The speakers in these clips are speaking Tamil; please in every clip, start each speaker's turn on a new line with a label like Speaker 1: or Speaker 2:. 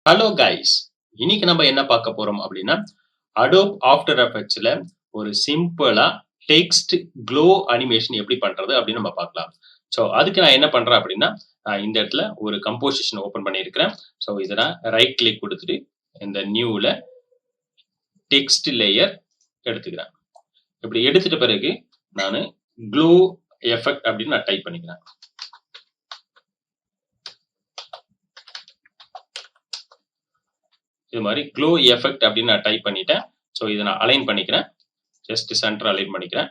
Speaker 1: Hello guys! இன்னைக்கு நம்ம என்ன பார்க்க போறோம் அப்படின்னா, Adobe After Effectsல ஒரு சிம்பிளா டெக்ஸ்ட் க்ளோ அனிமேஷன் எப்படி பண்றது அப்படின்னு நம்ம பார்க்கலாம். ஸோ அதுக்கு நான் என்ன பண்றேன் அப்படின்னா, நான் இந்த இடத்துல ஒரு கம்போசிஷன் ஓப்பன் பண்ணியிருக்கிறேன். ஸோ இத நான் ரைட் கிளிக் குடுத்துட்டு இந்த நியூல டெக்ஸ்ட் லேயர் எடுத்துக்கிறேன். இப்படி எடுத்துட்ட பிறகு நானு க்ளோ எஃபெக்ட் அப்படின்னு நான் டைப் பண்ணிக்கிறேன். இது மாதிரி க்ளோ எஃபெக்ட் அப்படின்னு நான் டைப் பண்ணிட்டேன். ஸோ இதை நான் அலைன் பண்ணிக்கிறேன். ஜஸ்ட் சென்டர் அலைன் பண்ணிக்கிறேன்.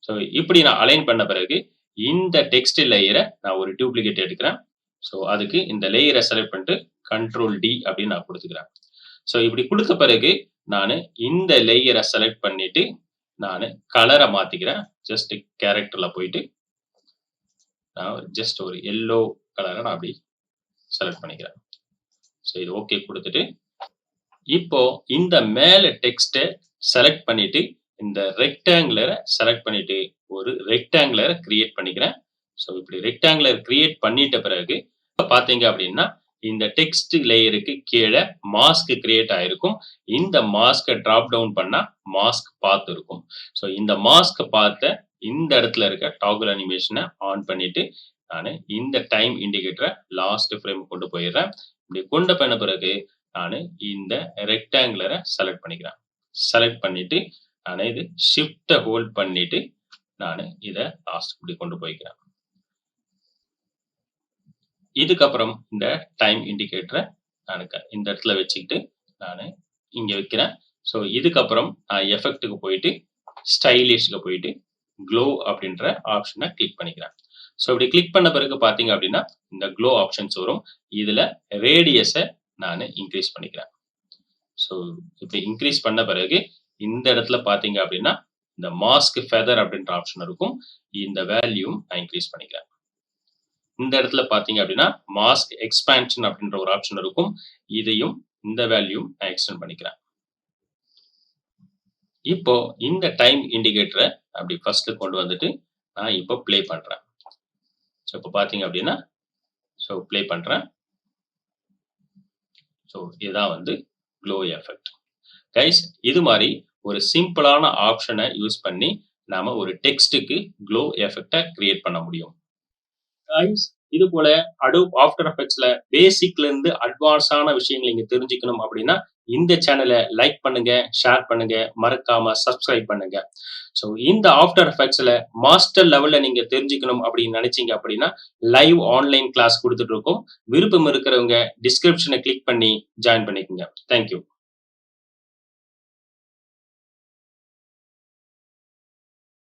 Speaker 1: ஸோ இப்படி நான் அலைன் பண்ண பிறகு இந்த டெக்ஸ்ட் லேயரை நான் ஒரு டூப்ளிகேட் எடுக்கிறேன். ஸோ அதுக்கு இந்த லேயரை செலக்ட் பண்ணிட்டு கண்ட்ரோல் டி அப்படின்னு நான் கொடுத்துக்கிறேன். ஸோ இப்படி கொடுத்த பிறகு நான் இந்த லேயரை செலக்ட் பண்ணிட்டு நான் கலரை மாத்திக்கிறேன். ஜஸ்ட் கேரக்டர்ல போயிட்டு நான் ஜஸ்ட் ஒரு எல்லோ கலரை நான் அப்படி செலக்ட் பண்ணிக்கிறேன். ஸோ இது ஓகே கொடுத்துட்டு இப்போ இந்த மேல டெக்ஸ்ட்டை செலக்ட் பண்ணிட்டு இந்த ரெக்டாங்குலரை செலக்ட் பண்ணிட்டு ஒரு ரெக்டாங்குலரை கிரியேட் பண்ணிக்கிறேன். ஸோ இப்படி ரெக்டாங்குலர் கிரியேட் பண்ணிட்ட பிறகு பார்த்தீங்க அப்படின்னா இந்த டெக்ஸ்ட் லேயருக்கு கீழே மாஸ்க் கிரியேட் ஆயிருக்கும். இந்த மாஸ்கை டிராப் டவுன் பண்ணா மாஸ்க் பாத் இருக்கும். ஸோ இந்த மாஸ்க் பார்த்த இந்த இடத்துல இருக்க டாகுல் அனிமேஷனை ஆன் பண்ணிட்டு நான் இந்த டைம் இண்டிகேட்டரை லாஸ்ட் ஃப்ரேம் கொண்டு போயிடுறேன். இப்படி கொண்டு போன பிறகு நான் இந்த ரெக்டாங்குலரை செலக்ட் பண்ணிக்கிறேன். செலக்ட் பண்ணிட்டு நான் இது ஷிஃப்ட்டை ஹோல்ட் பண்ணிட்டு நான் இதை லாஸ்ட் இப்படி கொண்டு போய்க்கிறேன். இதுக்கப்புறம் இந்த டைம் இண்டிகேட்டரை நான் இந்த இடத்துல வச்சுக்கிட்டு நான் இங்க வைக்கிறேன். ஸோ இதுக்கப்புறம் நான் எஃபெக்ட்டுக்கு போயிட்டு ஸ்டைலிஷ்க்கு போயிட்டு க்ளோ அப்படின்ற ஆப்ஷனை கிளிக் பண்ணிக்கிறேன். ஸோ இப்படி கிளிக் பண்ண பிறகு பார்த்தீங்க அப்படின்னா இந்த க்ளோ ஆப்ஷன்ஸ் வரும். இதுல ரேடியஸை நான் இன்க்ரீஸ் பண்ணிக்கிறேன். ஸோ இப்படி இன்க்ரீஸ் பண்ண பிறகு இந்த இடத்துல பார்த்தீங்க அப்படின்னா இந்த மாஸ்க் ஃபெதர் அப்படின்ற ஆப்ஷன் இருக்கும். இந்த வேல்யூ நான் இன்க்ரீஸ் பண்ணிக்கிறேன். இந்த இடத்துல பார்த்தீங்க அப்படின்னா மாஸ்க் எக்ஸ்பான்ஷன் அப்படின்ற ஒரு ஆப்ஷன் இருக்கும். இதையும் இந்த வேல்யூ நான் எக்ஸ்டெண்ட் பண்ணிக்கிறேன். இப்போ இந்த டைம் இண்டிகேட்டரை அப்படி ஃபர்ஸ்ட் கொண்டு வந்துட்டு நான் இப்போ ப்ளே பண்றேன். ஸோ இப்போ பார்த்தீங்க அப்படின்னா ஸோ ப்ளே பண்றேன். ஸோ இதுதான் வந்து க்ளோ எஃபெக்ட். கைஸ், இது மாதிரி ஒரு சிம்பிளான ஆப்ஷனை யூஸ் பண்ணி நாம ஒரு டெக்ஸ்ட்டுக்கு க்ளோ எஃபெக்டை கிரியேட் பண்ண முடியும். கைஸ், இது போல Adobe After Effectsல பேசிக்ல இருந்து அட்வான்ஸான விஷயங்களை நீங்க தெரிஞ்சுக்கணும் அப்படின்னா இந்த சேனலை லைக் பண்ணுங்க, ஷேர் பண்ணுங்க, மறக்காம சப்ஸ்கிரைப் பண்ணுங்க. ஸோ இந்த ஆஃப்டர் எஃபெக்ட்ஸ்ல மாஸ்டர் லெவல்ல நீங்க தெரிஞ்சுக்கணும் அப்படின்னு நினைச்சீங்க அப்படின்னா லைவ் ஆன்லைன் கிளாஸ் கொடுத்துட்டு இருக்கோம். விருப்பம் இருக்கிறவங்க டிஸ்கிரிப்ஷனை கிளிக் பண்ணி ஜாயின் பண்ணிக்கோங்க. தேங்க்யூ.